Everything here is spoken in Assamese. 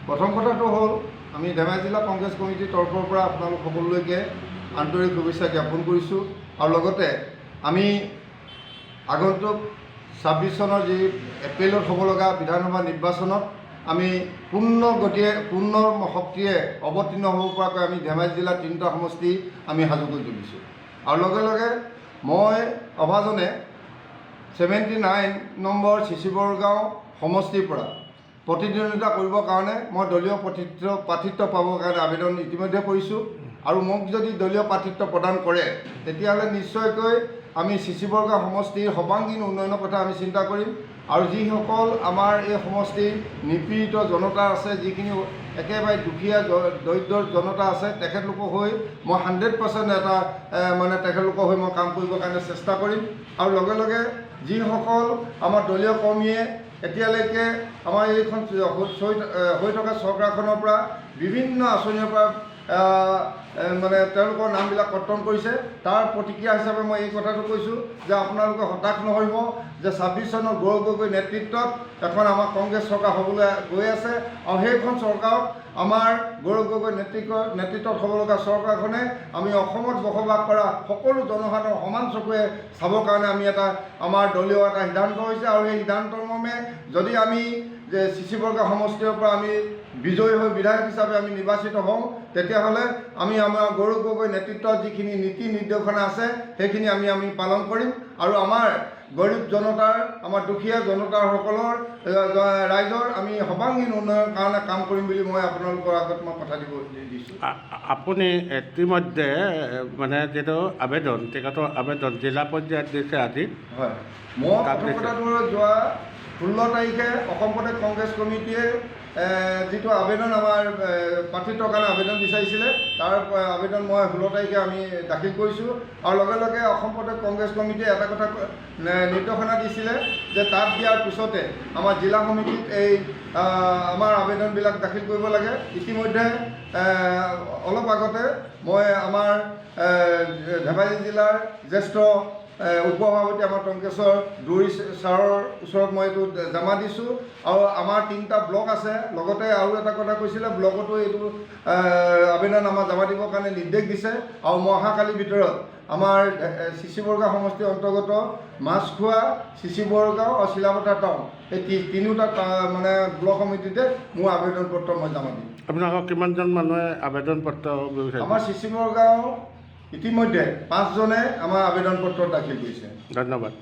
প্ৰথম কথাটো হ'ল আমি ধেমাজি জিলা কংগ্ৰেছ কমিটিৰ তৰফৰ পৰা আপোনালোক সকলোলৈকে আন্তৰিক শুভেচ্ছা জ্ঞাপন কৰিছোঁ আৰু লগতে আমি আগন্তুক 26 চনৰ যি এপ্ৰিলত হ'ব লগা বিধানসভা নিৰ্বাচনত আমি পূৰ্ণ গতিয়ে পূৰ্ণ শক্তিৰে অৱতীৰ্ণ হ'ব পৰাকৈ আমি ধেমাজি জিলাৰ 3টা সমষ্টি আমি সাজু কৰি তুলিছোঁ আৰু লগে লগে মই অভাজনে 79 নম্বৰ চিচিবৰ গাঁও সমষ্টিৰ পৰা প্ৰতিদ্বন্দ্বিতা কৰিবৰ কাৰণে মই দলীয় প্ৰাৰ্থিত্ব পাবৰ কাৰণে আবেদন ইতিমধ্যে কৰিছোঁ আৰু মোক যদি দলীয় প্ৰাৰ্থিত্ব প্ৰদান কৰে তেতিয়াহ'লে নিশ্চয়কৈ আমি চিচিবৰ গাঁও সমষ্টিৰ সৰ্বাংগীন উন্নয়নৰ কথা আমি চিন্তা কৰিম আৰু যিসকল আমাৰ এই সমষ্টিৰ নিপীড়িত জনতা আছে যিখিনি একেবাৰে দুখীয়া দৰিদ্ৰ জনতা আছে তেখেতলোকৰ হৈ মই 100% এটা মানে তেখেতলোকৰ হৈ মই কাম কৰিবৰ কাৰণে চেষ্টা কৰিম আৰু লগে লগে যিসকল আমাৰ দলীয় কৰ্মীয়ে এতিয়ালৈকে আমাৰ এইখন হৈ থকা চৰকাৰখনৰ পৰা বিভিন্ন আঁচনিৰ পৰা মানে তেওঁলোকৰ নামবিলাক কৰ্তন কৰিছে তাৰ প্ৰতিক্ৰিয়া হিচাপে মই এই কথাটো কৈছোঁ যে আপোনালোকে হতাশ নহ'ব যে 26 চনৰ গৌৰৱ গগৈ নেতৃত্বত এখন আমাৰ কংগ্ৰেছ চৰকাৰ হ'বলৈ গৈ আছে আৰু সেইখন চৰকাৰক আমাৰ গৌৰৱ গগৈ নেতৃত্বত হ'ব লগা চৰকাৰখনে আমি অসমত বসবাস কৰা সকলো জনসাধাৰণ সমান চকুৰে চাবৰ কাৰণে আমি আমাৰ দলীয় এটা সিদ্ধান্ত হৈছে আৰু সেই সিদ্ধান্তৰ মৰ্মে যদি আমি যে চিচিবৰ গাঁও সমষ্টিৰ পৰা আমি বিজয়ী হৈ বিধায়ক হিচাপে আমি নিৰ্বাচিত হওঁ তেতিয়াহ'লে আমি আমাৰ গৌৰৱ গগৈ নেতৃত্বত যিখিনি নীতি নিৰ্দেশনা আছে সেইখিনি আমি পালন কৰিম আৰু আমাৰ গৰীব জনতাৰ আমাৰ দুখীয়া জনতাসকলৰ ৰাইজৰ আমি সৰ্বাংগীন উন্নয়নৰ কাৰণে কাম কৰিম বুলি মই আপোনালোকৰ আগত মই কথা দিছোঁ। আপুনি ইতিমধ্যে মানে যিটো আবেদন তেখেতৰ আবেদন জিলা পৰ্যায়ত দিছে আজি। হয়, মই প্ৰথম কথাটো যোৱা 16 তাৰিখে অসম প্ৰদেশ কংগ্ৰেছ কমিটিয়ে যিটো আবেদন আমাৰ প্ৰাৰ্থিত্বৰ কাৰণে আবেদন বিচাৰিছিলে তাৰ আবেদন মই 16 তাৰিখে আমি দাখিল কৰিছোঁ আৰু লগে লগে অসম প্ৰদেশ কংগ্ৰেছ কমিটিয়ে এটা কথা নিৰ্দেশনা দিছিলে যে তাত দিয়াৰ পিছতে আমাৰ জিলা সমিতিত এই আমাৰ আবেদনবিলাক দাখিল কৰিব লাগে। ইতিমধ্যে অলপ আগতে মই আমাৰ ধেমাজি জিলাৰ জ্যেষ্ঠ উপসভাপতি আমাৰ টংকেশ্বৰ দুৰী ছাৰৰ ওচৰত মই এইটো জমা দিছোঁ আৰু আমাৰ 3টা ব্লক আছে লগতে আৰু এটা কথা কৈছিলে ব্লকতো এইটো আবেদন আমাৰ জমা দিবৰ কাৰণে নিৰ্দেশ দিছে আৰু মই অহাকালিৰ ভিতৰত আমাৰ চিচিবৰ গাঁও সমষ্টিৰ অন্তৰ্গত মাছখোৱা চিচিবৰ গাঁও আৰু চিলাপথাৰ টাউন এই 3টা মানে ব্লক সমিতিতে মোৰ আবেদন পত্ৰ মই জমা দিম। আপোনালোকক কিমানজন মানুহে আবেদন পত্ৰ বিচাৰিছে? আমাৰ চিচিবৰ গাঁও ইতিমধ্যে 5জনে আমাৰ আবেদন পত্ৰ দাখিল কৰিছে। ধন্যবাদ।